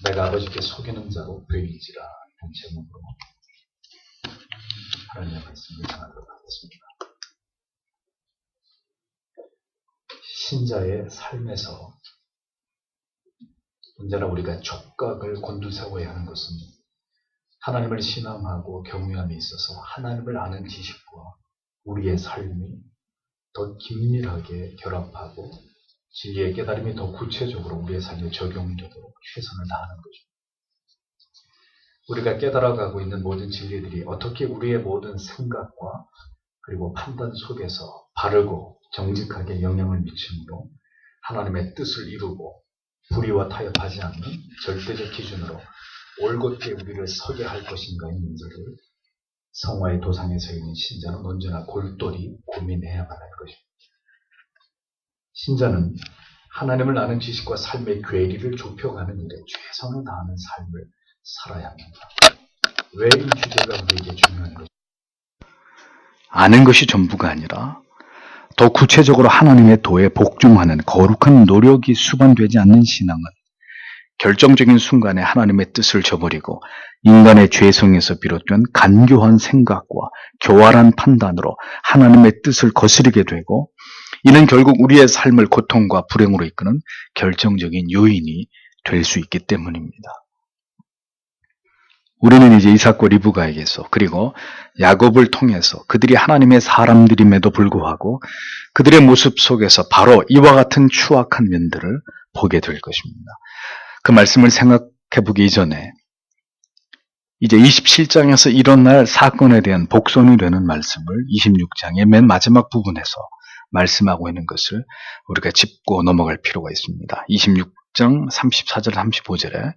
내가 아버지께 속이는 자로 보이지라 이런 제목으로 하나님의 말씀을 전하도록 하겠습니다. 신자의 삶에서 언제나 우리가 촉각을 곤두세워야 하는 것은 하나님을 신앙하고 경외함에 있어서 하나님을 아는 지식과 우리의 삶이 더 긴밀하게 결합하고 진리의 깨달음이 더 구체적으로 우리의 삶에 적용되도록 최선을 다하는 것입니다. 우리가 깨달아가고 있는 모든 진리들이 어떻게 우리의 모든 생각과 그리고 판단 속에서 바르고 정직하게 영향을 미치므로 하나님의 뜻을 이루고 불의와 타협하지 않는 절대적 기준으로 올곧게 우리를 서게 할 것인가의 문제를 성화의 도상에 서 있는 신자는 언제나 골똘히 고민해야만 할 것입니다. 신자는 하나님을 아는 지식과 삶의 괴리를 좁혀가는 일에 최선을 다하는 삶을 살아야 합니다. 왜 이 주제가 우리에게 중요한 것입니까? 아는 것이 전부가 아니라 더 구체적으로 하나님의 도에 복종하는 거룩한 노력이 수반되지 않는 신앙은 결정적인 순간에 하나님의 뜻을 저버리고 인간의 죄성에서 비롯된 간교한 생각과 교활한 판단으로 하나님의 뜻을 거스르게 되고, 이는 결국 우리의 삶을 고통과 불행으로 이끄는 결정적인 요인이 될 수 있기 때문입니다. 우리는 이제 이삭과 리브가에게서 그리고 야곱을 통해서 그들이 하나님의 사람들임에도 불구하고 그들의 모습 속에서 바로 이와 같은 추악한 면들을 보게 될 것입니다. 그 말씀을 생각해 보기 이전에 이제 27장에서 일어날 사건에 대한 복선이 되는 말씀을 26장의 맨 마지막 부분에서 말씀하고 있는 것을 우리가 짚고 넘어갈 필요가 있습니다. 26장 34절 35절에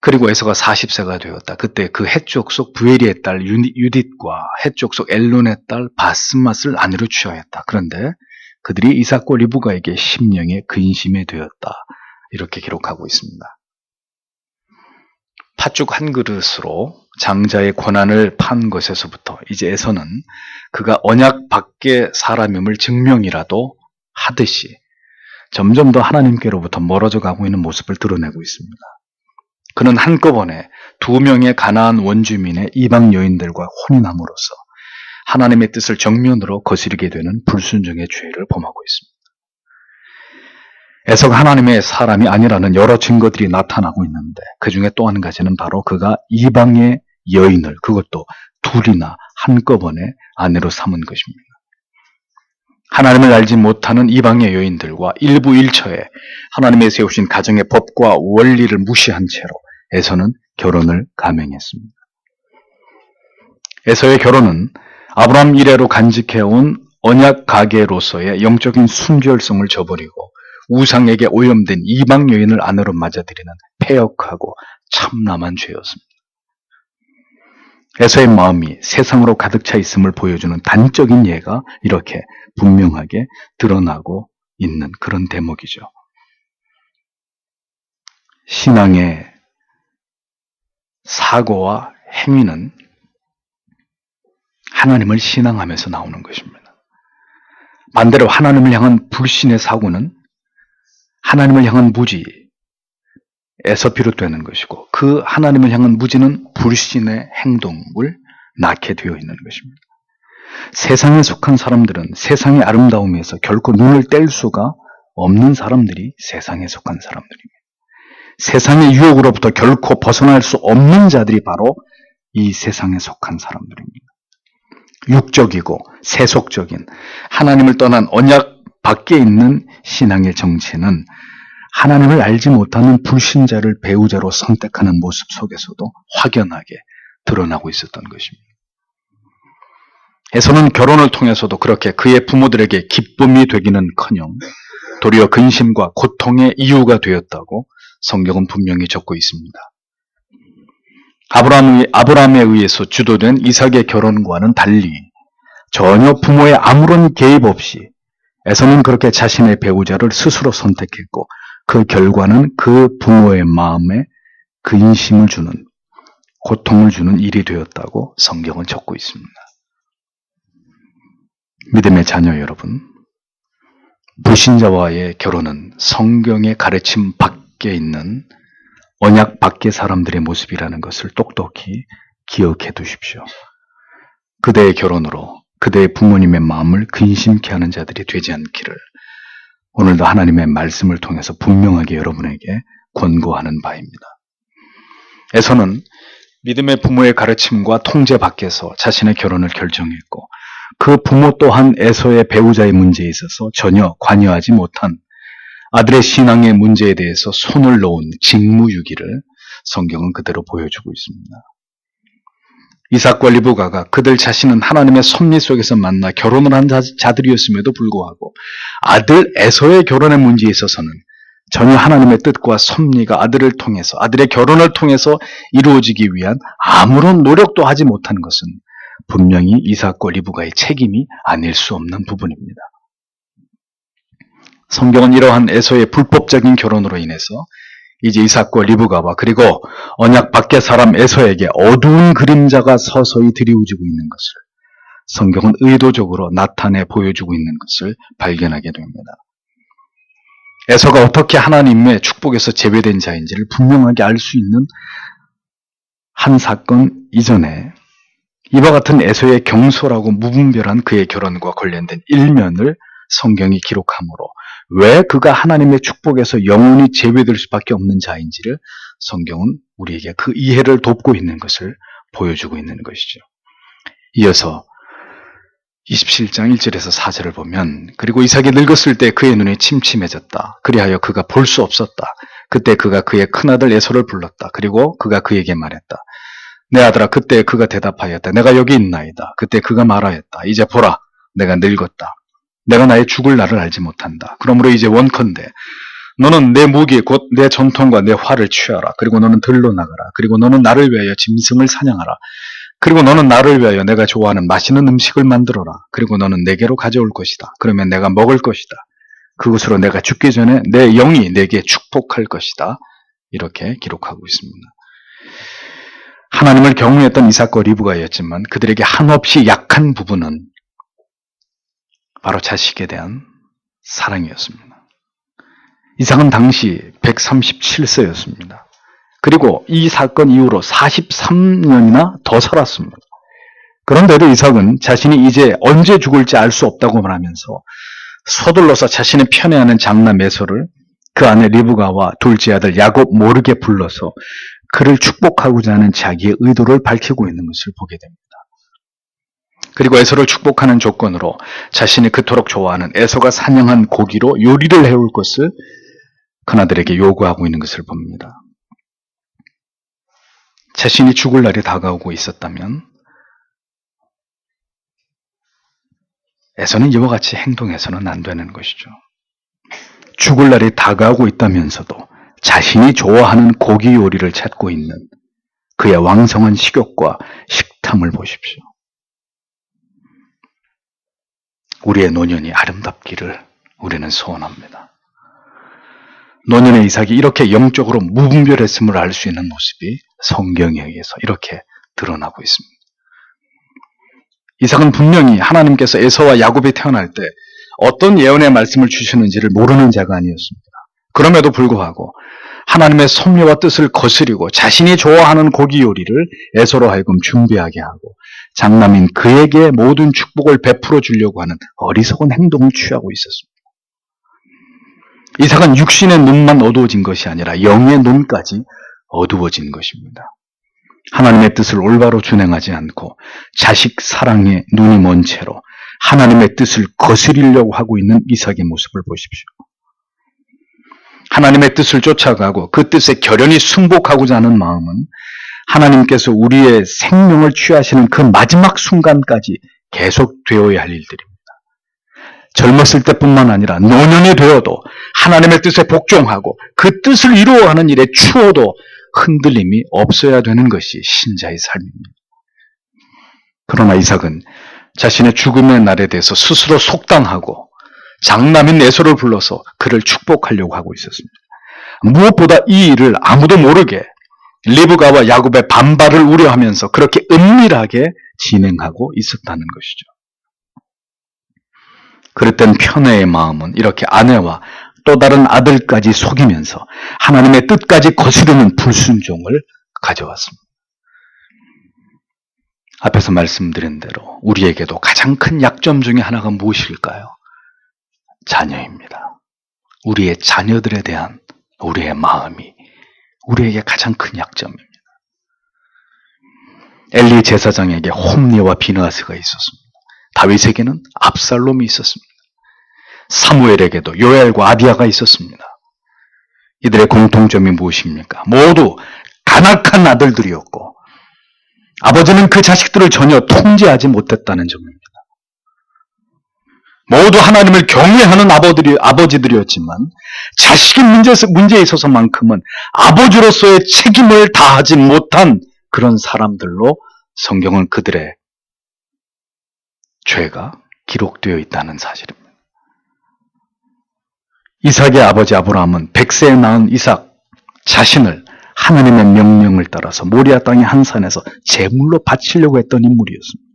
그리고 에서가 40세가 되었다. 그때 그 헷족 속 부에리의 딸 유딧과 헷족 속 엘론의 딸 바스맛을 아내로 취하였다. 그런데 그들이 이삭과 리브가에게 심령의 근심이 되었다. 이렇게 기록하고 있습니다. 팥죽 한 그릇으로 장자의 권한을 판 것에서부터 이제 에서는 그가 언약 밖의 사람임을 증명이라도 하듯이 점점 더 하나님께로부터 멀어져 가고 있는 모습을 드러내고 있습니다. 그는 한꺼번에 2명의 가나안 원주민의 이방 여인들과 혼인함으로써 하나님의 뜻을 정면으로 거스르게 되는 불순종의 죄를 범하고 있습니다. 에서가 하나님의 사람이 아니라는 여러 증거들이 나타나고 있는데 그 중에 또 한 가지는 바로 그가 이방의 여인을, 그것도 둘이나 한꺼번에 아내로 삼은 것입니다. 하나님을 알지 못하는 이방의 여인들과 일부 일처에 하나님의 세우신 가정의 법과 원리를 무시한 채로 에서는 결혼을 감행했습니다. 에서의 결혼은 아브라함 이래로 간직해온 언약 가계로서의 영적인 순결성을 저버리고 우상에게 오염된 이방 여인을 아내로 맞아들이는 패역하고 참남한 죄였습니다. 에서의 마음이 세상으로 가득 차 있음을 보여주는 단적인 예가 이렇게 분명하게 드러나고 있는 그런 대목이죠. 신앙의 사고와 행위는 하나님을 신앙하면서 나오는 것입니다. 반대로 하나님을 향한 불신의 사고는 하나님을 향한 무지에서 비롯되는 것이고, 그 하나님을 향한 무지는 불신의 행동을 낳게 되어 있는 것입니다. 세상에 속한 사람들은 세상의 아름다움에서 결코 눈을 뗄 수가 없는 사람들이 세상에 속한 사람들입니다. 세상의 유혹으로부터 결코 벗어날 수 없는 자들이 바로 이 세상에 속한 사람들입니다. 육적이고 세속적인 하나님을 떠난 언약 밖에 있는 신앙의 정체는 하나님을 알지 못하는 불신자를 배우자로 선택하는 모습 속에서도 확연하게 드러나고 있었던 것입니다. 에서는 결혼을 통해서도 그렇게 그의 부모들에게 기쁨이 되기는커녕 도리어 근심과 고통의 이유가 되었다고 성경은 분명히 적고 있습니다. 아브라함에 의해서 주도된 이삭의 결혼과는 달리 전혀 부모의 아무런 개입 없이 에서는 그렇게 자신의 배우자를 스스로 선택했고, 그 결과는 그 부모의 마음에 근심을 주는, 고통을 주는 일이 되었다고 성경은 적고 있습니다. 믿음의 자녀 여러분, 불신자와의 결혼은 성경의 가르침 밖에 있는 언약 밖의 사람들의 모습이라는 것을 똑똑히 기억해 두십시오. 그대의 결혼으로 그대의 부모님의 마음을 근심케 하는 자들이 되지 않기를 오늘도 하나님의 말씀을 통해서 분명하게 여러분에게 권고하는 바입니다. 에서는 믿음의 부모의 가르침과 통제 밖에서 자신의 결혼을 결정했고 그 부모 또한 에서의 배우자의 문제에 있어서 전혀 관여하지 못한 아들의 신앙의 문제에 대해서 손을 놓은 직무유기를 성경은 그대로 보여주고 있습니다. 이삭과 리브가가 그들 자신은 하나님의 섭리 속에서 만나 결혼을 한 자들이었음에도 불구하고 아들 에서의 결혼의 문제에 있어서는 전혀 하나님의 뜻과 섭리가 아들을 통해서 아들의 결혼을 통해서 이루어지기 위한 아무런 노력도 하지 못한 것은 분명히 이삭과 리브가의 책임이 아닐 수 없는 부분입니다. 성경은 이러한 에서의 불법적인 결혼으로 인해서 이제 이삭과 리브가와 그리고 언약 밖의 사람 에서에게 어두운 그림자가 서서히 드리워지고 있는 것을 성경은 의도적으로 나타내 보여주고 있는 것을 발견하게 됩니다. 에서가 어떻게 하나님의 축복에서 제외된 자인지를 분명하게 알 수 있는 한 사건 이전에 이와 같은 에서의 경솔하고 무분별한 그의 결혼과 관련된 일면을 성경이 기록하므로 왜 그가 하나님의 축복에서 영원히 제외될 수밖에 없는 자인지를 성경은 우리에게 그 이해를 돕고 있는 것을 보여주고 있는 것이죠. 이어서 27장 1절에서 4절을 보면 그리고 이삭이 늙었을 때 그의 눈이 침침해졌다. 그리하여 그가 볼 수 없었다. 그때 그가 그의 큰아들 에서를 불렀다. 그리고 그가 그에게 말했다. 내 아들아, 그때 그가 대답하였다. 내가 여기 있나이다. 그때 그가 말하였다. 이제 보라, 내가 늙었다. 내가 나의 죽을 날을 알지 못한다. 그러므로 이제 원컨대 너는 내 무기 곧 내 전통과 내 활을 취하라. 그리고 너는 들로 나가라. 그리고 너는 나를 위하여 짐승을 사냥하라. 그리고 너는 나를 위하여 내가 좋아하는 맛있는 음식을 만들어라. 그리고 너는 내게로 가져올 것이다. 그러면 내가 먹을 것이다. 그것으로 내가 죽기 전에 내 영이 내게 축복할 것이다. 이렇게 기록하고 있습니다. 하나님을 경외했던 이삭과 리브가였지만 그들에게 한없이 약한 부분은 바로 자식에 대한 사랑이었습니다. 이삭은 당시 137세였습니다. 그리고 이 사건 이후로 43년이나 더 살았습니다. 그런데도 이삭은 자신이 이제 언제 죽을지 알 수 없다고 말하면서 서둘러서 자신의 편애하는 장남 에서를 그 아내 리브가와 둘째 아들 야곱 모르게 불러서 그를 축복하고자 하는 자기의 의도를 밝히고 있는 것을 보게 됩니다. 그리고 에서를 축복하는 조건으로 자신이 그토록 좋아하는 에서가 사냥한 고기로 요리를 해올 것을 그나들에게 요구하고 있는 것을 봅니다. 자신이 죽을 날이 다가오고 있었다면 에서는 이와 같이 행동해서는 안 되는 것이죠. 죽을 날이 다가오고 있다면서도 자신이 좋아하는 고기 요리를 찾고 있는 그의 왕성한 식욕과 식탐을 보십시오. 우리의 노년이 아름답기를 우리는 소원합니다. 노년의 이삭이 이렇게 영적으로 무분별했음을 알 수 있는 모습이 성경에 의해서 이렇게 드러나고 있습니다. 이삭은 분명히 하나님께서 에서와 야곱이 태어날 때 어떤 예언의 말씀을 주시는지를 모르는 자가 아니었습니다. 그럼에도 불구하고 하나님의 섭리와 뜻을 거스리고 자신이 좋아하는 고기 요리를 에서로 하여금 준비하게 하고 장남인 그에게 모든 축복을 베풀어 주려고 하는 어리석은 행동을 취하고 있었습니다. 이삭은 육신의 눈만 어두워진 것이 아니라 영의 눈까지 어두워진 것입니다. 하나님의 뜻을 올바로 준행하지 않고 자식 사랑에 눈이 먼 채로 하나님의 뜻을 거스리려고 하고 있는 이삭의 모습을 보십시오. 하나님의 뜻을 쫓아가고 그 뜻에 결연히 순복하고자 하는 마음은 하나님께서 우리의 생명을 취하시는 그 마지막 순간까지 계속되어야 할 일들입니다. 젊었을 때뿐만 아니라 노년이 되어도 하나님의 뜻에 복종하고 그 뜻을 이루어가는 일에 추워도 흔들림이 없어야 되는 것이 신자의 삶입니다. 그러나 이삭은 자신의 죽음의 날에 대해서 스스로 속당하고 장남인 에서를 불러서 그를 축복하려고 하고 있었습니다. 무엇보다 이 일을 아무도 모르게 리브가와 야곱의 반발을 우려하면서 그렇게 은밀하게 진행하고 있었다는 것이죠. 그랬던 편애의 마음은 이렇게 아내와 또 다른 아들까지 속이면서 하나님의 뜻까지 거스르는 불순종을 가져왔습니다. 앞에서 말씀드린 대로 우리에게도 가장 큰 약점 중에 하나가 무엇일까요? 자녀입니다. 우리의 자녀들에 대한 우리의 마음이 우리에게 가장 큰 약점입니다. 엘리 제사장에게 홈리와 비느하스가 있었습니다. 다윗에게는 압살롬이 있었습니다. 사무엘에게도 요엘과 아비야가 있었습니다. 이들의 공통점이 무엇입니까? 모두 간악한 아들들이었고 아버지는 그 자식들을 전혀 통제하지 못했다는 점입니다. 모두 하나님을 경외하는 아버지들이었지만 자식의 문제에 있어서만큼은 아버지로서의 책임을 다하지 못한 그런 사람들로 성경은 그들의 죄가 기록되어 있다는 사실입니다. 이삭의 아버지 아브라함은 100세에 낳은 이삭 자신을 하나님의 명령을 따라서 모리아 땅의 한 산에서 제물로 바치려고 했던 인물이었습니다.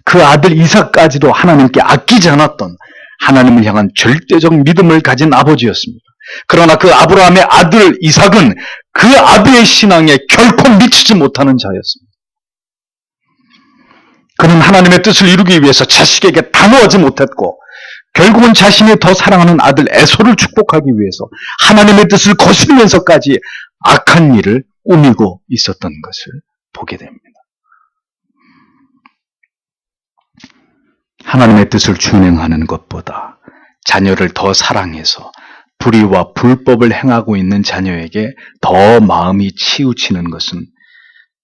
그 아들 이삭까지도 하나님께 아끼지 않았던 하나님을 향한 절대적 믿음을 가진 아버지였습니다. 그러나 그 아브라함의 아들 이삭은 그 아비의 신앙에 결코 미치지 못하는 자였습니다. 그는 하나님의 뜻을 이루기 위해서 자식에게 단호하지 못했고 결국은 자신이 더 사랑하는 아들 에서를 축복하기 위해서 하나님의 뜻을 거스르면서까지 악한 일을 꾸미고 있었던 것을 보게 됩니다. 하나님의 뜻을 준행하는 것보다 자녀를 더 사랑해서 불의와 불법을 행하고 있는 자녀에게 더 마음이 치우치는 것은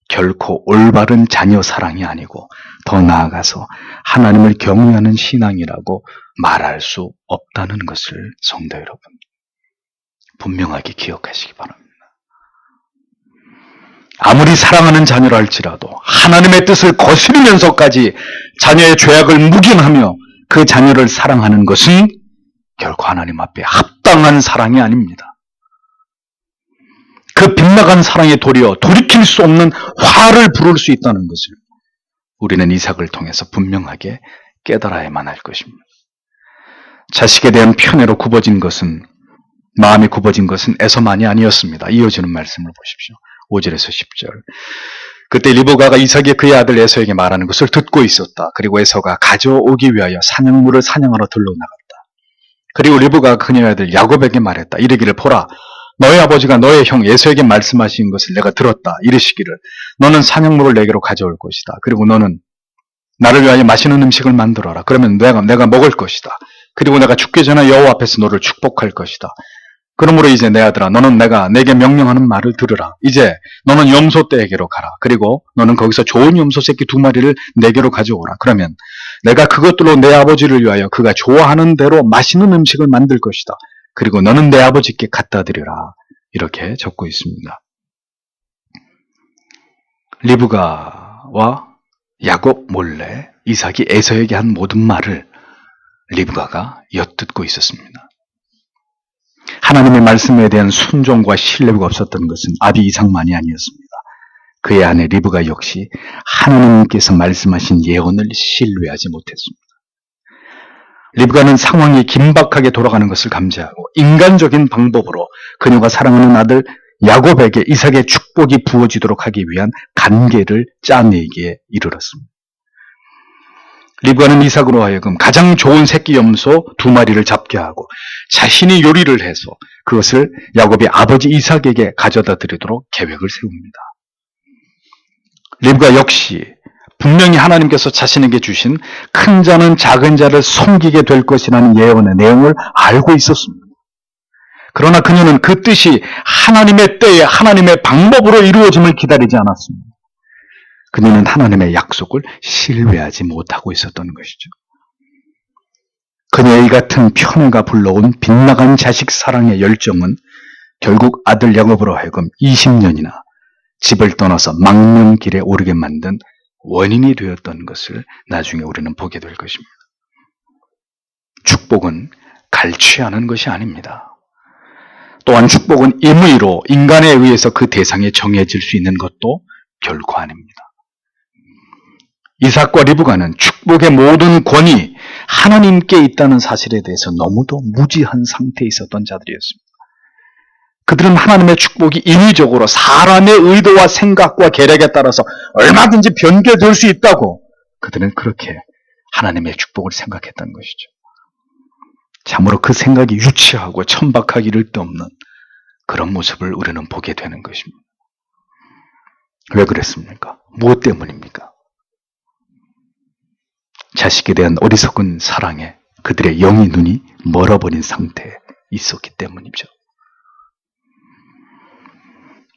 결코 올바른 자녀 사랑이 아니고 더 나아가서 하나님을 경외하는 신앙이라고 말할 수 없다는 것을 성도 여러분 분명하게 기억하시기 바랍니다. 아무리 사랑하는 자녀라 할지라도 하나님의 뜻을 거스르면서까지 자녀의 죄악을 묵인하며 그 자녀를 사랑하는 것은 결코 하나님 앞에 합당한 사랑이 아닙니다. 그 빗나간 사랑에 도리어 돌이킬 수 없는 화를 부를 수 있다는 것을 우리는 이삭을 통해서 분명하게 깨달아야만 할 것입니다. 자식에 대한 편애로 마음이 굽어진 것은 에서만이 아니었습니다. 이어지는 말씀을 보십시오. 5절에서 10절. 그때 리브가가 이삭이 그의 아들 에서에게 말하는 것을 듣고 있었다. 그리고 에서가 가져오기 위하여 사냥물을 사냥하러 들러 나갔다. 그리고 리브가가 그녀의 아들 야곱에게 말했다. 이르기를 보라, 너의 아버지가 너의 형 에서에게 말씀하신 것을 내가 들었다. 이르시기를 너는 사냥물을 내게로 가져올 것이다. 그리고 너는 나를 위하여 맛있는 음식을 만들어라. 그러면 내가 먹을 것이다. 그리고 내가 죽기 전에 여호와 앞에서 너를 축복할 것이다. 그러므로 이제 내 아들아, 너는 내가 내게 명령하는 말을 들으라. 이제 너는 염소떼에게로 가라. 그리고 너는 거기서 좋은 염소 새끼 2마리를 내게로 가져오라. 그러면 내가 그것들로 내 아버지를 위하여 그가 좋아하는 대로 맛있는 음식을 만들 것이다. 그리고 너는 내 아버지께 갖다 드리라. 이렇게 적고 있습니다. 리브가와 야곱 몰래 이삭이 에서에게 한 모든 말을 리브가가 엿듣고 있었습니다. 하나님의 말씀에 대한 순종과 신뢰가 없었던 것은 아비 이삭만이 아니었습니다. 그의 아내 리브가 역시 하나님께서 말씀하신 예언을 신뢰하지 못했습니다. 리브가는 상황이 긴박하게 돌아가는 것을 감지하고 인간적인 방법으로 그녀가 사랑하는 아들 야곱에게 이삭의 축복이 부어지도록 하기 위한 관계를 짜내기에 이르렀습니다. 리브가는 이삭으로 하여금 가장 좋은 새끼 염소 2마리를 잡게 하고 자신이 요리를 해서 그것을 야곱의 아버지 이삭에게 가져다 드리도록 계획을 세웁니다. 리브가 역시 분명히 하나님께서 자신에게 주신 큰 자는 작은 자를 섬기게 될 것이라는 예언의 내용을 알고 있었습니다. 그러나 그녀는 그 뜻이 하나님의 때에 하나님의 방법으로 이루어짐을 기다리지 않았습니다. 그녀는 하나님의 약속을 신뢰하지 못하고 있었던 것이죠. 그녀의 이 같은 편애가 불러온 빗나간 자식 사랑의 열정은 결국 아들 야곱으로 하여금 20년이나 집을 떠나서 망명길에 오르게 만든 원인이 되었던 것을 나중에 우리는 보게 될 것입니다. 축복은 갈취하는 것이 아닙니다. 또한 축복은 임의로 인간에 의해서 그 대상에 정해질 수 있는 것도 결코 아닙니다. 이삭과 리브가는 축복의 모든 권위, 하나님께 있다는 사실에 대해서 너무도 무지한 상태에 있었던 자들이었습니다. 그들은 하나님의 축복이 인위적으로 사람의 의도와 생각과 계략에 따라서 얼마든지 변개될 수 있다고 그들은 그렇게 하나님의 축복을 생각했던 것이죠. 참으로 그 생각이 유치하고 천박하기를 데 없는 그런 모습을 우리는 보게 되는 것입니다. 왜 그랬습니까? 무엇 때문입니까? 자식에 대한 어리석은 사랑에 그들의 영의 눈이 멀어버린 상태에 있었기 때문이죠.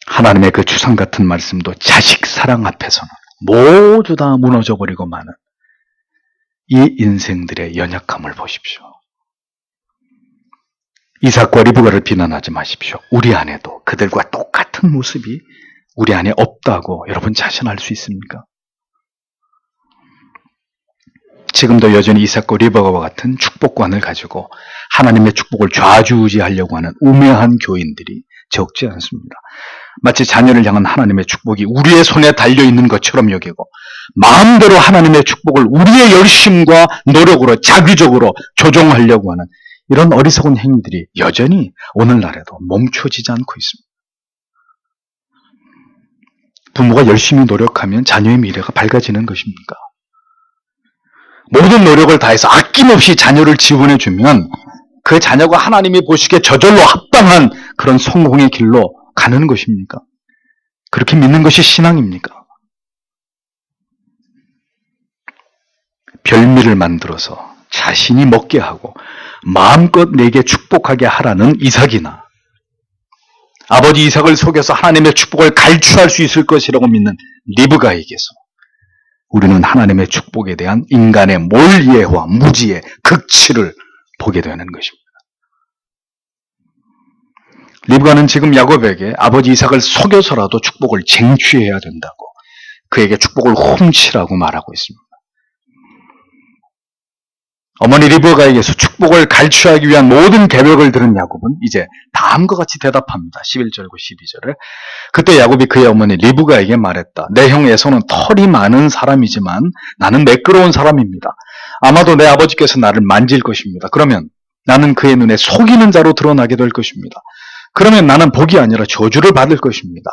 하나님의 그 주상 같은 말씀도 자식 사랑 앞에서는 모두 다 무너져버리고 마는 이 인생들의 연약함을 보십시오. 이삭과 리브가를 비난하지 마십시오. 우리 안에도 그들과 똑같은 모습이 우리 안에 없다고 여러분 자신할 수 있습니까? 지금도 여전히 이삭과 리브가와 같은 축복관을 가지고 하나님의 축복을 좌지우지하려고 하는 우매한 교인들이 적지 않습니다. 마치 자녀를 향한 하나님의 축복이 우리의 손에 달려있는 것처럼 여기고 마음대로 하나님의 축복을 우리의 열심과 노력으로 자기적으로 조종하려고 하는 이런 어리석은 행위들이 여전히 오늘날에도 멈춰지지 않고 있습니다. 부모가 열심히 노력하면 자녀의 미래가 밝아지는 것입니까? 모든 노력을 다해서 아낌없이 자녀를 지원해주면 그 자녀가 하나님이 보시기에 저절로 합당한 그런 성공의 길로 가는 것입니까? 그렇게 믿는 것이 신앙입니까? 별미를 만들어서 자신이 먹게 하고 마음껏 내게 축복하게 하라는 이삭이나 아버지 이삭을 속여서 하나님의 축복을 갈취할 수 있을 것이라고 믿는 리브가에게서 우리는 하나님의 축복에 대한 인간의 몰이해와 무지의 극치를 보게 되는 것입니다. 리브가는 지금 야곱에게 아버지 이삭을 속여서라도 축복을 쟁취해야 된다고 그에게 축복을 훔치라고 말하고 있습니다. 어머니 리브가에게서 축복을 갈취하기 위한 모든 계획을 들은 야곱은 이제 다음과 같이 대답합니다. 11절과 12절에 그때 야곱이 그의 어머니 리브가에게 말했다. 내 형 에서는 털이 많은 사람이지만 나는 매끄러운 사람입니다. 아마도 내 아버지께서 나를 만질 것입니다. 그러면 나는 그의 눈에 속이는 자로 드러나게 될 것입니다. 그러면 나는 복이 아니라 저주를 받을 것입니다.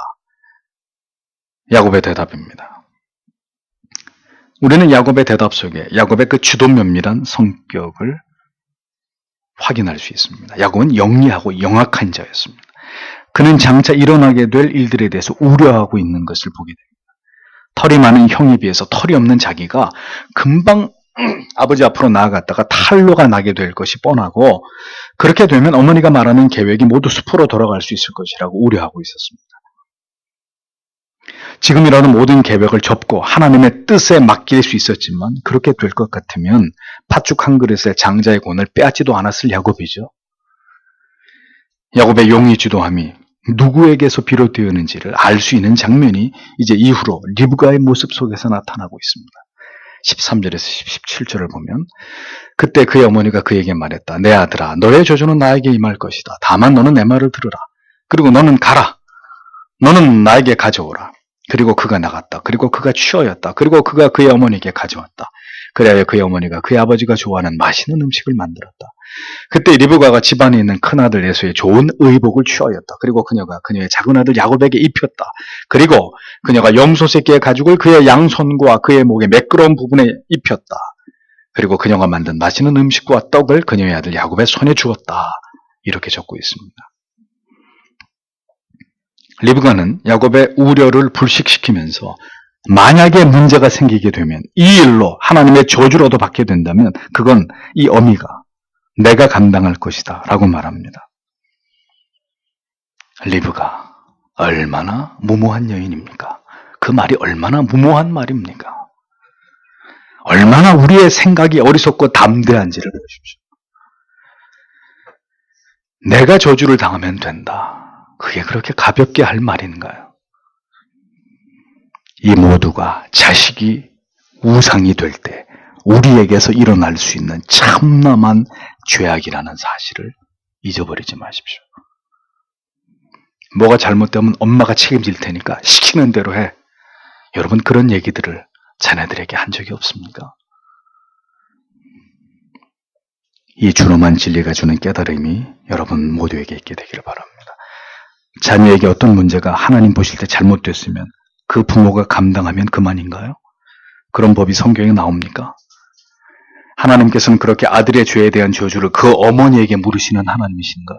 야곱의 대답입니다. 우리는 야곱의 대답 속에 야곱의 그 주도 면밀한 성격을 확인할 수 있습니다. 야곱은 영리하고 영악한 자였습니다. 그는 장차 일어나게 될 일들에 대해서 우려하고 있는 것을 보게 됩니다. 털이 많은 형에 비해서 털이 없는 자기가 금방 아버지 앞으로 나아갔다가 탈로가 나게 될 것이 뻔하고 그렇게 되면 어머니가 말하는 계획이 모두 수포로 돌아갈 수 있을 것이라고 우려하고 있었습니다. 지금이라도 모든 계획을 접고 하나님의 뜻에 맡길 수 있었지만 그렇게 될 것 같으면 팥죽 한 그릇에 장자의 권을 빼앗지도 않았을 야곱이죠. 야곱의 용의 주도함이 누구에게서 비롯되었는지를 알 수 있는 장면이 이제 이후로 리브가의 모습 속에서 나타나고 있습니다. 13절에서 17절을 보면 그때 그의 어머니가 그에게 말했다. 내 아들아 너의 저주는 나에게 임할 것이다. 다만 너는 내 말을 들으라. 그리고 너는 가라. 너는 나에게 가져오라. 그리고 그가 나갔다. 그리고 그가 취하였다. 그리고 그가 그의 어머니에게 가져왔다. 그래야 그의 어머니가 그의 아버지가 좋아하는 맛있는 음식을 만들었다. 그때 리브가가 집안에 있는 큰아들 에서의 좋은 의복을 취하였다. 그리고 그녀가 그녀의 작은아들 야곱에게 입혔다. 그리고 그녀가 염소 새끼의 가죽을 그의 양손과 그의 목의 매끄러운 부분에 입혔다. 그리고 그녀가 만든 맛있는 음식과 떡을 그녀의 아들 야곱의 손에 주었다. 이렇게 적고 있습니다. 리브가는 야곱의 우려를 불식시키면서 만약에 문제가 생기게 되면 이 일로 하나님의 저주라도 받게 된다면 그건 이 어미가 내가 감당할 것이다 라고 말합니다. 리브가 얼마나 무모한 여인입니까? 그 말이 얼마나 무모한 말입니까? 얼마나 우리의 생각이 어리석고 담대한지를 보십시오. 내가 저주를 당하면 된다. 그게 그렇게 가볍게 할 말인가요? 이 모두가 자식이 우상이 될 때 우리에게서 일어날 수 있는 참남한 죄악이라는 사실을 잊어버리지 마십시오. 뭐가 잘못되면 엄마가 책임질 테니까 시키는 대로 해. 여러분 그런 얘기들을 자녀들에게 한 적이 없습니까? 이 준엄한 진리가 주는 깨달음이 여러분 모두에게 있게 되기를 바랍니다. 자녀에게 어떤 문제가 하나님 보실 때 잘못됐으면 그 부모가 감당하면 그만인가요? 그런 법이 성경에 나옵니까? 하나님께서는 그렇게 아들의 죄에 대한 저주를 그 어머니에게 물으시는 하나님이신가?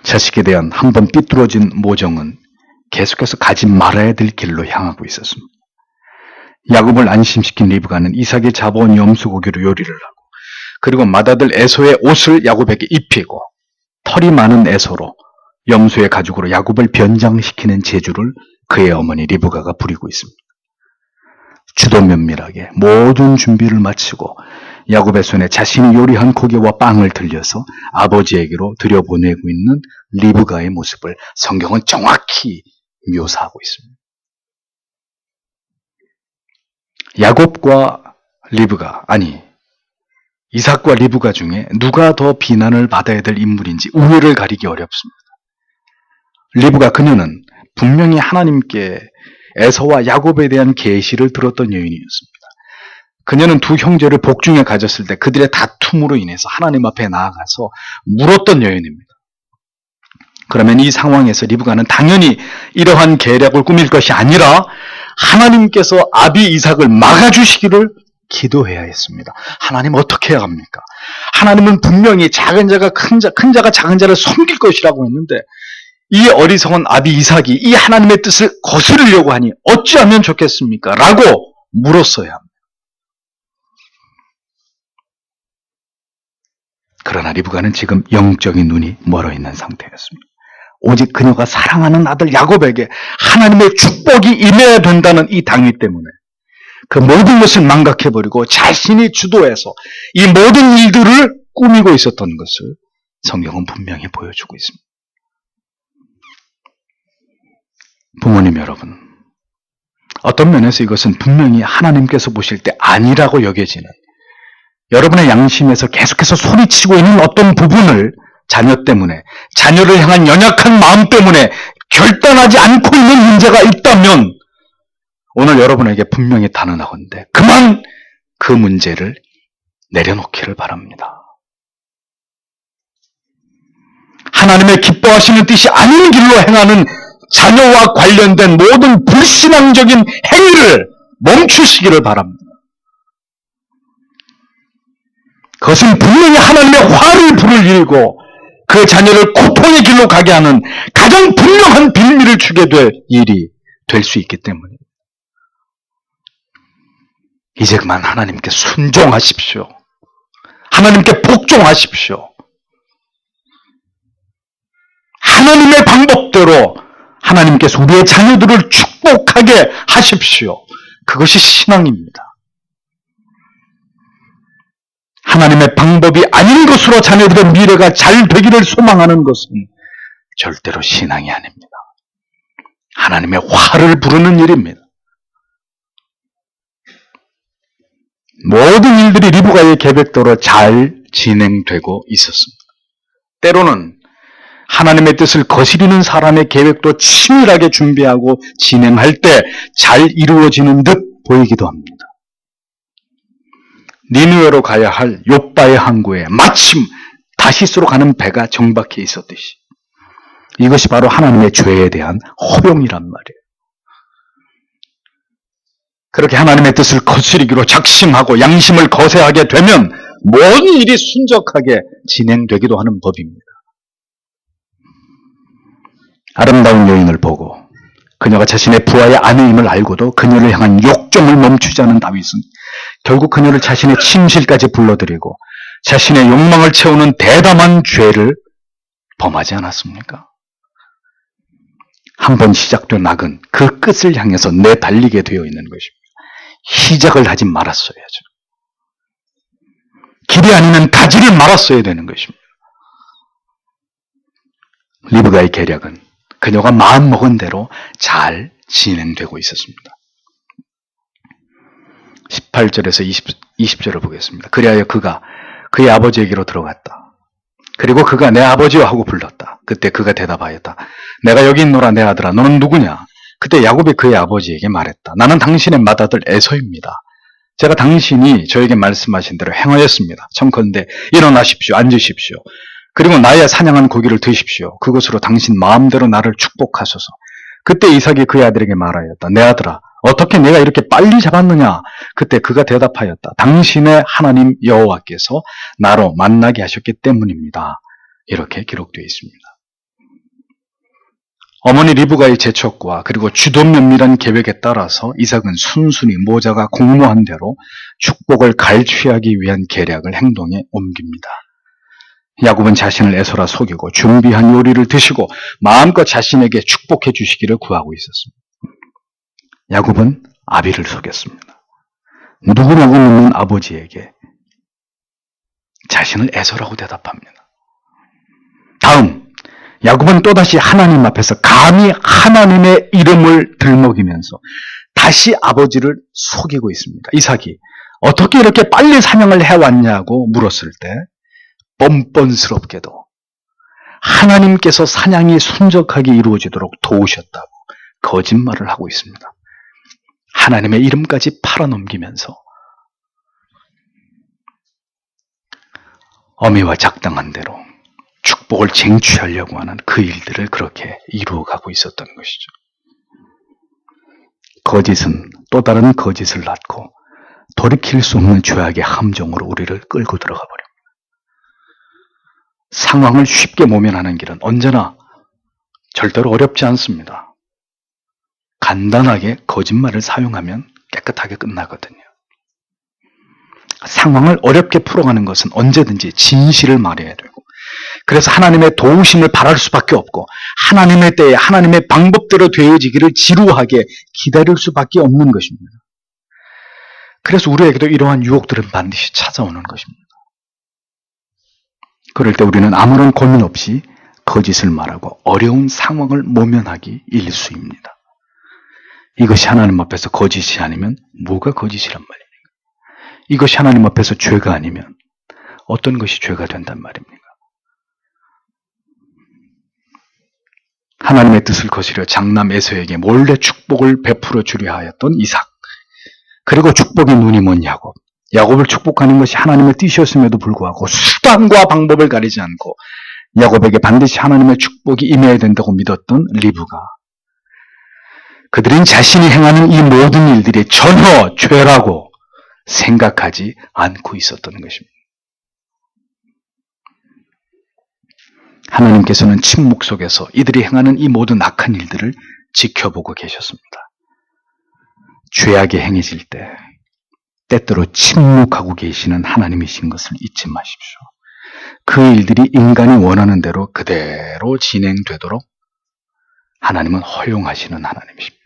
자식에 대한 한 번 삐뚤어진 모정은 계속해서 가지 말아야 될 길로 향하고 있었습니다. 야곱을 안심시킨 리브가는 이삭의 잡아온 염소고기로 요리를 하고, 그리고 맏아들 에서의 옷을 야곱에게 입히고, 털이 많은 에서로 염소의 가죽으로 야곱을 변장시키는 재주를 그의 어머니 리브가가 부리고 있습니다. 주도 면밀하게 모든 준비를 마치고 야곱의 손에 자신이 요리한 고기와 빵을 들려서 아버지에게로 들여보내고 있는 리브가의 모습을 성경은 정확히 묘사하고 있습니다. 야곱과 리브가, 아니 이삭과 리브가 중에 누가 더 비난을 받아야 될 인물인지 우위를 가리기 어렵습니다. 리브가, 그녀는 분명히 하나님께 에서와 야곱에 대한 계시를 들었던 여인이었습니다. 그녀는 두 형제를 복중에 가졌을 때 그들의 다툼으로 인해서 하나님 앞에 나아가서 물었던 여인입니다. 그러면 이 상황에서 리브가는 당연히 이러한 계략을 꾸밀 것이 아니라 하나님께서 아비 이삭을 막아주시기를 기도해야 했습니다. 하나님 어떻게 해야 합니까? 하나님은 분명히 작은 자가 큰 자가 작은 자를 섬길 것이라고 했는데 이 어리석은 아비 이삭이 이 하나님의 뜻을 거스르려고 하니 어찌하면 좋겠습니까? 라고 물었어야 합니다. 그러나 리브가는 지금 영적인 눈이 멀어 있는 상태였습니다. 오직 그녀가 사랑하는 아들 야곱에게 하나님의 축복이 임해야 된다는 이 당위 때문에 그 모든 것을 망각해버리고 자신이 주도해서 이 모든 일들을 꾸미고 있었던 것을 성경은 분명히 보여주고 있습니다. 부모님 여러분, 어떤 면에서 이것은 분명히 하나님께서 보실 때 아니라고 여겨지는, 여러분의 양심에서 계속해서 소리치고 있는 어떤 부분을 자녀 때문에, 자녀를 향한 연약한 마음 때문에 결단하지 않고 있는 문제가 있다면 오늘 여러분에게 분명히 단언하건대 그만 그 문제를 내려놓기를 바랍니다. 하나님의 기뻐하시는 뜻이 아닌 길로 행하는 자녀와 관련된 모든 불신앙적인 행위를 멈추시기를 바랍니다. 그것은 분명히 하나님의 화를 불을 일고 그 자녀를 고통의 길로 가게 하는 가장 분명한 빌미를 주게 될 일이 될 수 있기 때문입니다. 이제 그만 하나님께 순종하십시오. 하나님께 복종하십시오. 하나님의 방법대로 하나님께서 우리의 자녀들을 축복하게 하십시오. 그것이 신앙입니다. 하나님의 방법이 아닌 것으로 자녀들의 미래가 잘 되기를 소망하는 것은 절대로 신앙이 아닙니다. 하나님의 화를 부르는 일입니다. 모든 일들이 리브가의 계획대로 잘 진행되고 있었습니다. 때로는 하나님의 뜻을 거스리는 사람의 계획도 치밀하게 준비하고 진행할 때 잘 이루어지는 듯 보이기도 합니다. 니느웨로 가야 할 욥바의 항구에 마침 다시스로 가는 배가 정박해 있었듯이 이것이 바로 하나님의 죄에 대한 허용이란 말이에요. 그렇게 하나님의 뜻을 거스리기로 작심하고 양심을 거세하게 되면 모든 일이 순적하게 진행되기도 하는 법입니다. 아름다운 여인을 보고 그녀가 자신의 부하의 아내임을 알고도 그녀를 향한 욕정을 멈추지 않은 다윗은 결국 그녀를 자신의 침실까지 불러들이고 자신의 욕망을 채우는 대담한 죄를 범하지 않았습니까? 한 번 시작된 악은 그 끝을 향해서 내달리게 되어 있는 것입니다. 시작을 하지 말았어야죠. 길이 아니면 가지를 말았어야 되는 것입니다. 리브가의 계략은 그녀가 마음먹은 대로 잘 진행되고 있었습니다. 18절에서 20절을 보겠습니다. 그리하여 그가 그의 아버지에게로 들어갔다. 그리고 그가 내 아버지여 하고 불렀다. 그때 그가 대답하였다. 내가 여기 있노라 내 아들아 너는 누구냐? 그때 야곱이 그의 아버지에게 말했다. 나는 당신의 맏아들 에서입니다. 제가 당신이 저에게 말씀하신 대로 행하였습니다. 청컨대 일어나십시오. 앉으십시오. 그리고 나의 사냥한 고기를 드십시오. 그것으로 당신 마음대로 나를 축복하소서. 그때 이삭이 그의 아들에게 말하였다. 내 아들아, 어떻게 내가 이렇게 빨리 잡았느냐? 그때 그가 대답하였다. 당신의 하나님 여호와께서 나로 만나게 하셨기 때문입니다. 이렇게 기록되어 있습니다. 어머니 리브가의 재촉과 그리고 주도 면밀한 계획에 따라서 이삭은 순순히 모자가 공모한 대로 축복을 갈취하기 위한 계략을 행동에 옮깁니다. 야곱은 자신을 에서라 속이고 준비한 요리를 드시고 마음껏 자신에게 축복해 주시기를 구하고 있었습니다. 야곱은 아비를 속였습니다. 누구라고 묻는 아버지에게 자신을 에서라고 대답합니다. 다음, 야곱은 또다시 하나님 앞에서 감히 하나님의 이름을 들먹이면서 다시 아버지를 속이고 있습니다. 이삭이 어떻게 이렇게 빨리 사냥을 해왔냐고 물었을 때 뻔뻔스럽게도 하나님께서 사냥이 순적하게 이루어지도록 도우셨다고 거짓말을 하고 있습니다. 하나님의 이름까지 팔아넘기면서 어미와 작당한 대로 축복을 쟁취하려고 하는 그 일들을 그렇게 이루어가고 있었던 것이죠. 거짓은 또 다른 거짓을 낳고 돌이킬 수 없는 죄악의 함정으로 우리를 끌고 들어가 버립니다. 상황을 쉽게 모면하는 길은 언제나 절대로 어렵지 않습니다. 간단하게 거짓말을 사용하면 깨끗하게 끝나거든요. 상황을 어렵게 풀어가는 것은 언제든지 진실을 말해야 되고, 그래서 하나님의 도우심을 바랄 수밖에 없고 하나님의 때에 하나님의 방법대로 되어지기를 지루하게 기다릴 수밖에 없는 것입니다. 그래서 우리에게도 이러한 유혹들은 반드시 찾아오는 것입니다. 그럴 때 우리는 아무런 고민 없이 거짓을 말하고 어려운 상황을 모면하기 일쑤입니다. 이것이 하나님 앞에서 거짓이 아니면 뭐가 거짓이란 말입니까? 이것이 하나님 앞에서 죄가 아니면 어떤 것이 죄가 된단 말입니까? 하나님의 뜻을 거스려 장남 에서에게 몰래 축복을 베풀어 주려 하였던 이삭, 그리고 축복의 눈이 먼 야곱, 야곱을 축복하는 것이 하나님의 뜻이었음에도 불구하고 수단과 방법을 가리지 않고 야곱에게 반드시 하나님의 축복이 임해야 된다고 믿었던 리브가, 그들은 자신이 행하는 이 모든 일들이 전혀 죄라고 생각하지 않고 있었던 것입니다. 하나님께서는 침묵 속에서 이들이 행하는 이 모든 악한 일들을 지켜보고 계셨습니다. 죄악이 행해질 때 때때로 침묵하고 계시는 하나님이신 것을 잊지 마십시오. 그 일들이 인간이 원하는 대로 그대로 진행되도록 하나님은 허용하시는 하나님이십니다.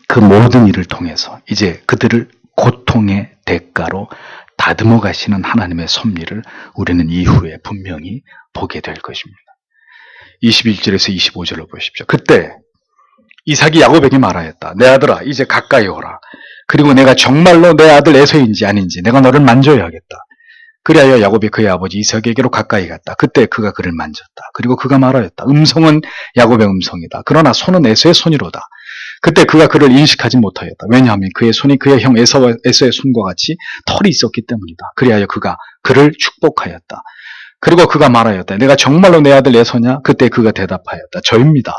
그 모든 일을 통해서 이제 그들을 고통의 대가로 다듬어 가시는 하나님의 섭리를 우리는 이후에 분명히 보게 될 것입니다. 21절에서 25절을 보십시오. 그때 이삭이 야곱에게 말하였다. 내 아들아, 이제 가까이 오라. 그리고 내가 정말로 내 아들 에서인지 아닌지 내가 너를 만져야겠다. 그리하여 야곱이 그의 아버지 이삭에게로 가까이 갔다. 그때 그가 그를 만졌다. 그리고 그가 말하였다. 음성은 야곱의 음성이다. 그러나 손은 에서의 손이로다. 그때 그가 그를 인식하지 못하였다. 왜냐하면 그의 손이 그의 형 에서의 손과 같이 털이 있었기 때문이다. 그리하여 그가 그를 축복하였다. 그리고 그가 말하였다. 내가 정말로 내 아들 에서냐? 그때 그가 대답하였다. 저입니다.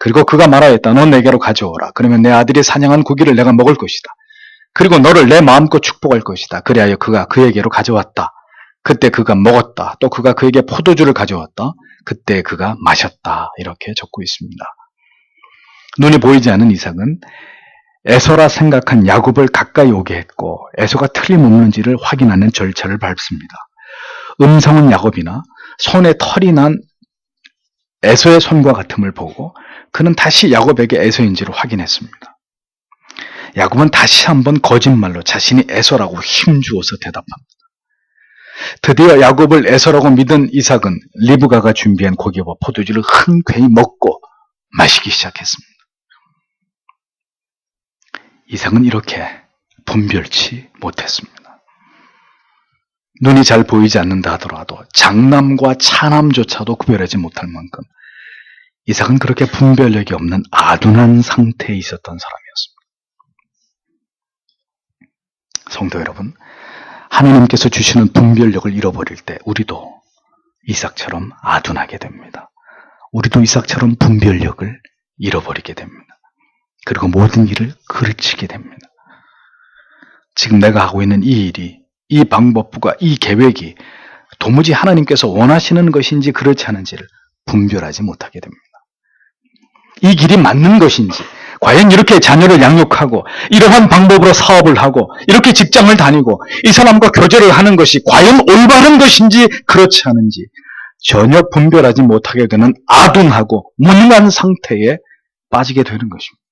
그리고 그가 말하였다. 넌 내게로 가져오라. 그러면 내 아들이 사냥한 고기를 내가 먹을 것이다. 그리고 너를 내 마음껏 축복할 것이다. 그리하여 그가 그에게로 가져왔다. 그때 그가 먹었다. 또 그가 그에게 포도주를 가져왔다. 그때 그가 마셨다. 이렇게 적고 있습니다. 눈이 보이지 않는 이삭은 에서라 생각한 야곱을 가까이 오게 했고 에서가 틀림없는지를 확인하는 절차를 밟습니다. 음성은 야곱이나 손에 털이 난 에서의 손과 같음을 보고 그는 다시 야곱에게 에서인지를 확인했습니다. 야곱은 다시 한번 거짓말로 자신이 에서라고 힘주어서 대답합니다. 드디어 야곱을 에서라고 믿은 이삭은 리브가가 준비한 고기와 포도주를 흔쾌히 먹고 마시기 시작했습니다. 이삭은 이렇게 분별치 못했습니다. 눈이 잘 보이지 않는다 하더라도 장남과 차남조차도 구별하지 못할 만큼 이삭은 그렇게 분별력이 없는 아둔한 상태에 있었던 사람이었습니다. 성도 여러분, 하나님께서 주시는 분별력을 잃어버릴 때 우리도 이삭처럼 아둔하게 됩니다. 우리도 이삭처럼 분별력을 잃어버리게 됩니다. 그리고 모든 일을 그르치게 됩니다. 지금 내가 하고 있는 이 일이, 이 방법과 이 계획이 도무지 하나님께서 원하시는 것인지 그렇지 않은지를 분별하지 못하게 됩니다. 이 길이 맞는 것인지, 과연 이렇게 자녀를 양육하고 이러한 방법으로 사업을 하고 이렇게 직장을 다니고 이 사람과 교제를 하는 것이 과연 올바른 것인지 그렇지 않은지 전혀 분별하지 못하게 되는 아둔하고 무능한 상태에 빠지게 되는 것입니다.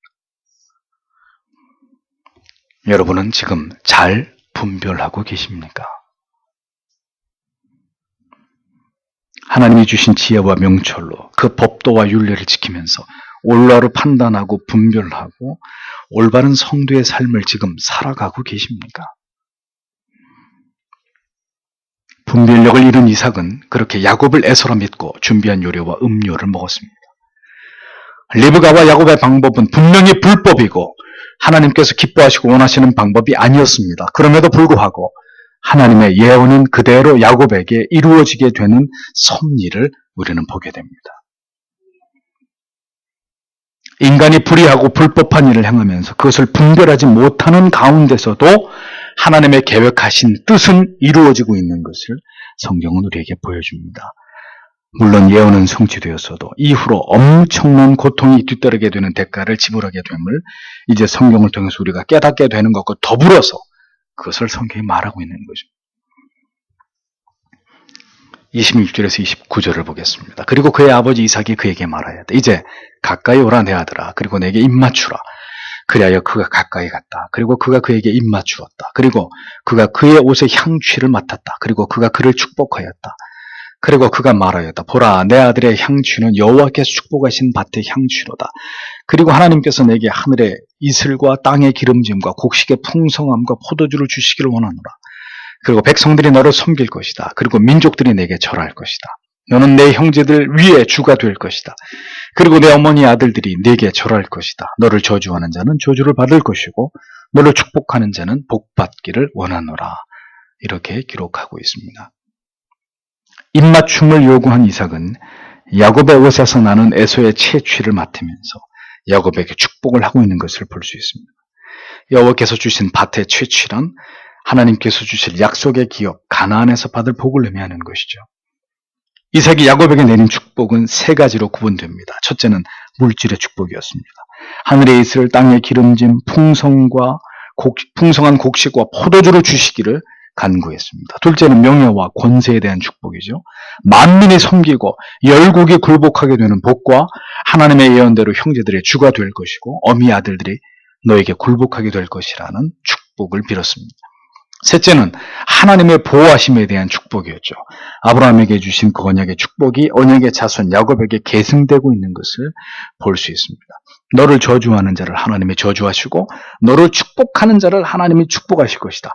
여러분은 지금 잘 분별하고 계십니까? 하나님이 주신 지혜와 명철로 그 법도와 율례를 지키면서 올바로 판단하고 분별하고 올바른 성도의 삶을 지금 살아가고 계십니까? 분별력을 잃은 이삭은 그렇게 야곱을 애서라 믿고 준비한 요리와 음료를 먹었습니다. 리브가와 야곱의 방법은 분명히 불법이고 하나님께서 기뻐하시고 원하시는 방법이 아니었습니다. 그럼에도 불구하고 하나님의 예언은 그대로 야곱에게 이루어지게 되는 섭리를 우리는 보게 됩니다. 인간이 불의하고 불법한 일을 행하면서 그것을 분별하지 못하는 가운데서도 하나님의 계획하신 뜻은 이루어지고 있는 것을 성경은 우리에게 보여줍니다. 물론 예언은 성취되었어도 이후로 엄청난 고통이 뒤따르게 되는 대가를 지불하게 됨을 이제 성경을 통해서 우리가 깨닫게 되는 것과 더불어서 그것을 성경이 말하고 있는 것입니다. 26절에서 29절을 보겠습니다. 그리고 그의 아버지 이삭이 그에게 말하였다. 이제 가까이 오라 내 아들아. 그리고 내게 입 맞추라. 그리하여 그가 가까이 갔다. 그리고 그가 그에게 입 맞추었다. 그리고 그가 그의 옷의 향취를 맡았다. 그리고 그가 그를 축복하였다. 그리고 그가 말하였다. 보라, 내 아들의 향취는 여호와께서 축복하신 밭의 향취로다. 그리고 하나님께서 내게 하늘의 이슬과 땅의 기름짐과 곡식의 풍성함과 포도주를 주시기를 원하노라. 그리고 백성들이 너를 섬길 것이다. 그리고 민족들이 내게 절할 것이다. 너는 내 형제들 위에 주가 될 것이다. 그리고 내 어머니 아들들이 내게 절할 것이다. 너를 저주하는 자는 저주를 받을 것이고 너를 축복하는 자는 복받기를 원하노라. 이렇게 기록하고 있습니다. 입맞춤을 요구한 이삭은 야곱의 옷에서 나는 에서의 채취를 맡으면서 야곱에게 축복을 하고 있는 것을 볼 수 있습니다. 여호와께서 주신 밭의 채취란 하나님께서 주실 약속의 기업 가나안에서 받을 복을 의미하는 것이죠. 이삭이 야곱에게 내린 축복은 세 가지로 구분됩니다. 첫째는 물질의 축복이었습니다. 하늘의 이슬, 땅의 기름짐, 풍성한 곡식과 포도주를 주시기를 간구했습니다. 둘째는 명예와 권세에 대한 축복이죠. 만민이 섬기고 열국이 굴복하게 되는 복과 하나님의 예언대로 형제들의 주가 될 것이고 어미 아들들이 너에게 굴복하게 될 것이라는 축복을 빌었습니다. 셋째는 하나님의 보호하심에 대한 축복이었죠. 아브라함에게 주신 그 언약의 축복이 언약의 자손 야곱에게 계승되고 있는 것을 볼 수 있습니다. 너를 저주하는 자를 하나님이 저주하시고 너를 축복하는 자를 하나님이 축복하실 것이다.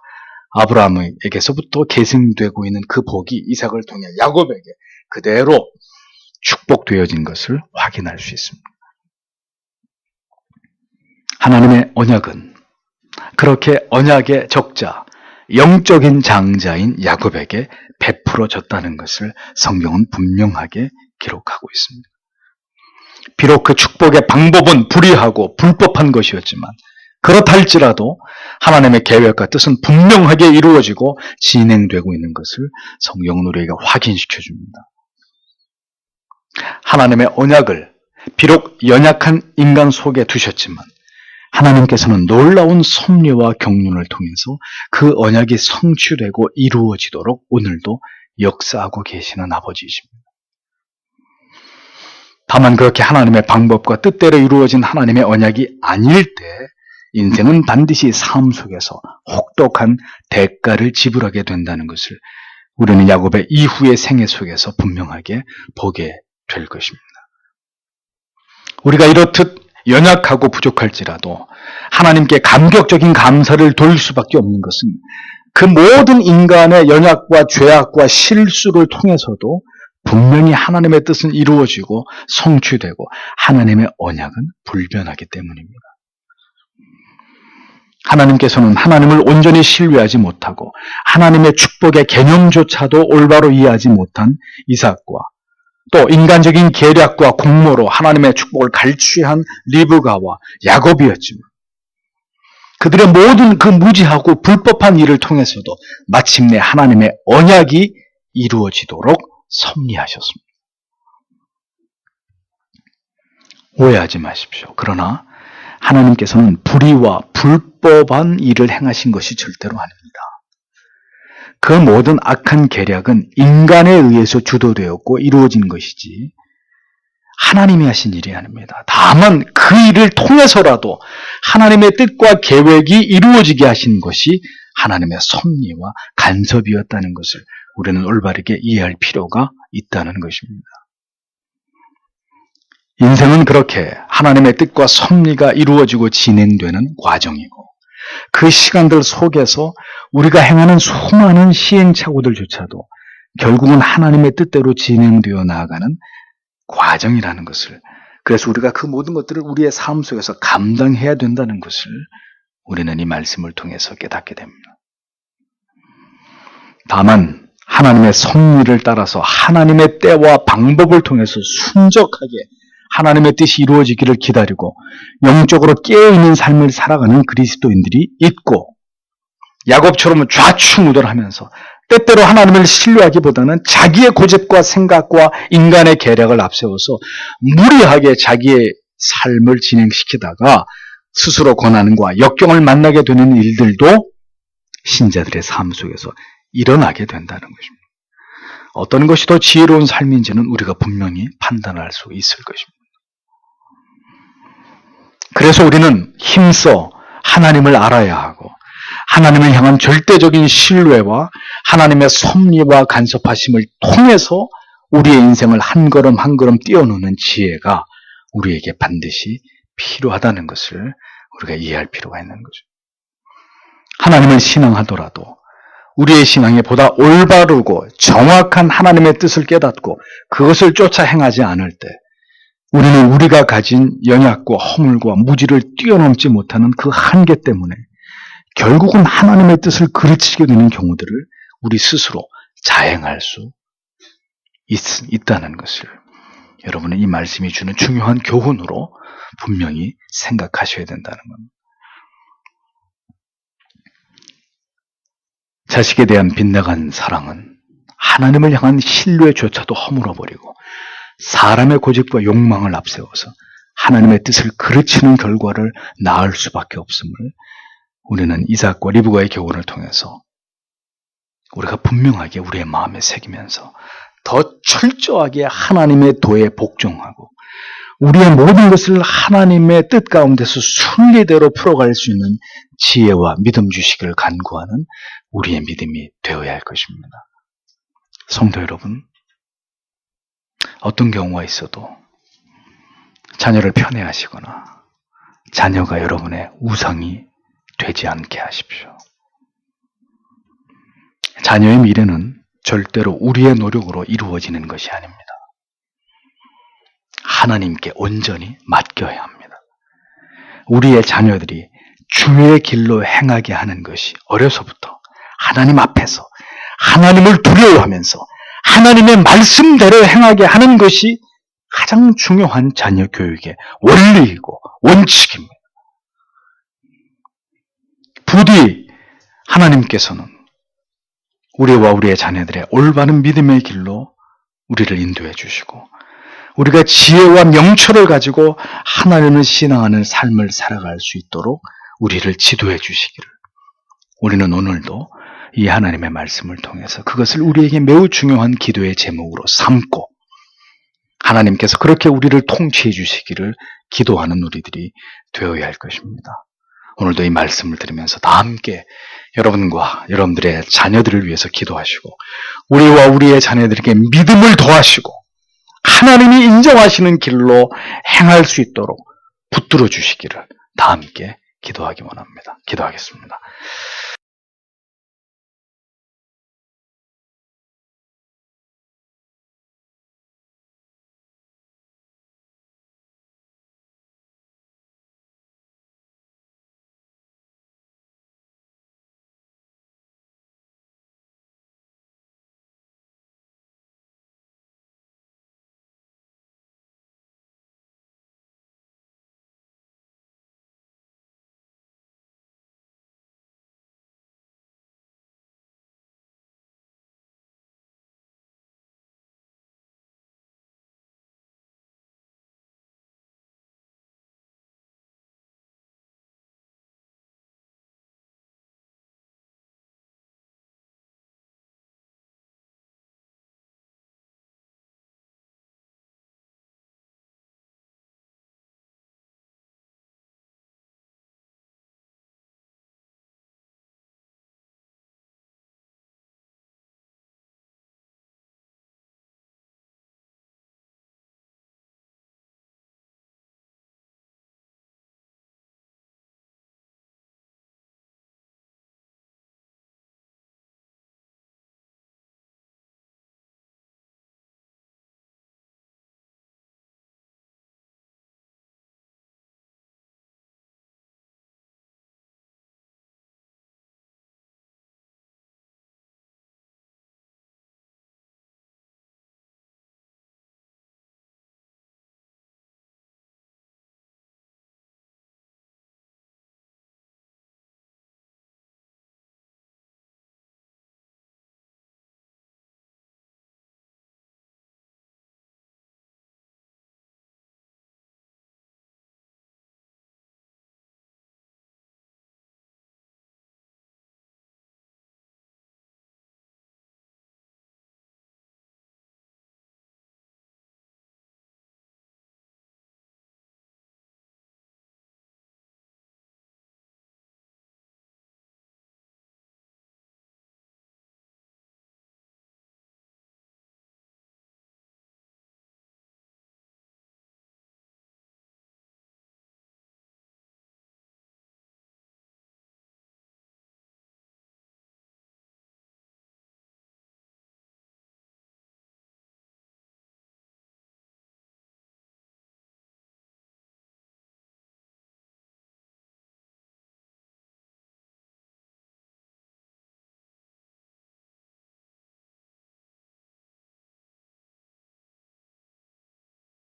아브라함에게서부터 계승되고 있는 그 복이 이삭을 통해 야곱에게 그대로 축복되어진 것을 확인할 수 있습니다. 하나님의 언약은 그렇게 언약의 적자, 영적인 장자인 야곱에게 베풀어졌다는 것을 성경은 분명하게 기록하고 있습니다. 비록 그 축복의 방법은 불의하고 불법한 것이었지만 그렇다 할지라도 하나님의 계획과 뜻은 분명하게 이루어지고 진행되고 있는 것을 성경은 우리에게 확인시켜 줍니다. 하나님의 언약을 비록 연약한 인간 속에 두셨지만 하나님께서는 놀라운 섭리와 경륜을 통해서 그 언약이 성취되고 이루어지도록 오늘도 역사하고 계시는 아버지이십니다. 다만 그렇게 하나님의 방법과 뜻대로 이루어진 하나님의 언약이 아닐 때 인생은 반드시 삶 속에서 혹독한 대가를 지불하게 된다는 것을 우리는 야곱의 이후의 생애 속에서 분명하게 보게 될 것입니다. 우리가 이렇듯 연약하고 부족할지라도 하나님께 감격적인 감사를 돌릴 수밖에 없는 것은 그 모든 인간의 연약과 죄악과 실수를 통해서도 분명히 하나님의 뜻은 이루어지고 성취되고 하나님의 언약은 불변하기 때문입니다. 하나님께서는 하나님을 온전히 신뢰하지 못하고 하나님의 축복의 개념조차도 올바로 이해하지 못한 이삭과 또 인간적인 계략과 공모로 하나님의 축복을 갈취한 리브가와 야곱이었지만 그들의 모든 그 무지하고 불법한 일을 통해서도 마침내 하나님의 언약이 이루어지도록 섭리하셨습니다. 오해하지 마십시오. 그러나 하나님께서는 불의와 불법한 일을 행하신 것이 절대로 아닙니다. 그 모든 악한 계략은 인간에 의해서 주도되었고 이루어진 것이지 하나님이 하신 일이 아닙니다. 다만 그 일을 통해서라도 하나님의 뜻과 계획이 이루어지게 하신 것이 하나님의 섭리와 간섭이었다는 것을 우리는 올바르게 이해할 필요가 있다는 것입니다. 인생은 그렇게 하나님의 뜻과 섭리가 이루어지고 진행되는 과정이고 그 시간들 속에서 우리가 행하는 수많은 시행착오들조차도 결국은 하나님의 뜻대로 진행되어 나아가는 과정이라는 것을, 그래서 우리가 그 모든 것들을 우리의 삶 속에서 감당해야 된다는 것을 우리는 이 말씀을 통해서 깨닫게 됩니다. 다만 하나님의 섭리를 따라서 하나님의 때와 방법을 통해서 순적하게 하나님의 뜻이 이루어지기를 기다리고 영적으로 깨어있는 삶을 살아가는 그리스도인들이 있고 야곱처럼 좌충우돌하면서 때때로 하나님을 신뢰하기보다는 자기의 고집과 생각과 인간의 계략을 앞세워서 무리하게 자기의 삶을 진행시키다가 스스로 고난과 역경을 만나게 되는 일들도 신자들의 삶 속에서 일어나게 된다는 것입니다. 어떤 것이 더 지혜로운 삶인지는 우리가 분명히 판단할 수 있을 것입니다. 그래서 우리는 힘써 하나님을 알아야 하고 하나님을 향한 절대적인 신뢰와 하나님의 섭리와 간섭하심을 통해서 우리의 인생을 한 걸음 한 걸음 뛰어노는 지혜가 우리에게 반드시 필요하다는 것을 우리가 이해할 필요가 있는 거죠. 하나님을 신앙하더라도 우리의 신앙이 보다 올바르고 정확한 하나님의 뜻을 깨닫고 그것을 쫓아 행하지 않을 때 우리는 우리가 가진 연약과 허물과 무지를 뛰어넘지 못하는 그 한계 때문에 결국은 하나님의 뜻을 그르치게 되는 경우들을 우리 스스로 자행할 수 있다는 것을 여러분은 이 말씀이 주는 중요한 교훈으로 분명히 생각하셔야 된다는 겁니다. 자식에 대한 빗나간 사랑은 하나님을 향한 신뢰조차도 허물어버리고 사람의 고집과 욕망을 앞세워서 하나님의 뜻을 그르치는 결과를 낳을 수밖에 없음을 우리는 이삭과 리브가의 교훈을 통해서 우리가 분명하게 우리의 마음에 새기면서 더 철저하게 하나님의 도에 복종하고 우리의 모든 것을 하나님의 뜻 가운데서 순리대로 풀어갈 수 있는 지혜와 믿음 주시기를 간구하는 우리의 믿음이 되어야 할 것입니다. 성도 여러분, 어떤 경우가 있어도 자녀를 편애하시거나 자녀가 여러분의 우상이 되지 않게 하십시오. 자녀의 미래는 절대로 우리의 노력으로 이루어지는 것이 아닙니다. 하나님께 온전히 맡겨야 합니다. 우리의 자녀들이 주의 길로 행하게 하는 것이 어려서부터 하나님 앞에서 하나님을 두려워하면서 하나님의 말씀대로 행하게 하는 것이 가장 중요한 자녀 교육의 원리이고 원칙입니다. 부디 하나님께서는 우리와 우리의 자녀들의 올바른 믿음의 길로 우리를 인도해 주시고 우리가 지혜와 명철을 가지고 하나님을 신앙하는 삶을 살아갈 수 있도록 우리를 지도해 주시기를 우리는 오늘도 이 하나님의 말씀을 통해서 그것을 우리에게 매우 중요한 기도의 제목으로 삼고 하나님께서 그렇게 우리를 통치해 주시기를 기도하는 우리들이 되어야 할 것입니다. 오늘도 이 말씀을 들으면서 다 함께 여러분과 여러분들의 자녀들을 위해서 기도하시고 우리와 우리의 자녀들에게 믿음을 더하시고 하나님이 인정하시는 길로 행할 수 있도록 붙들어 주시기를 다 함께 기도하기 원합니다. 기도하겠습니다.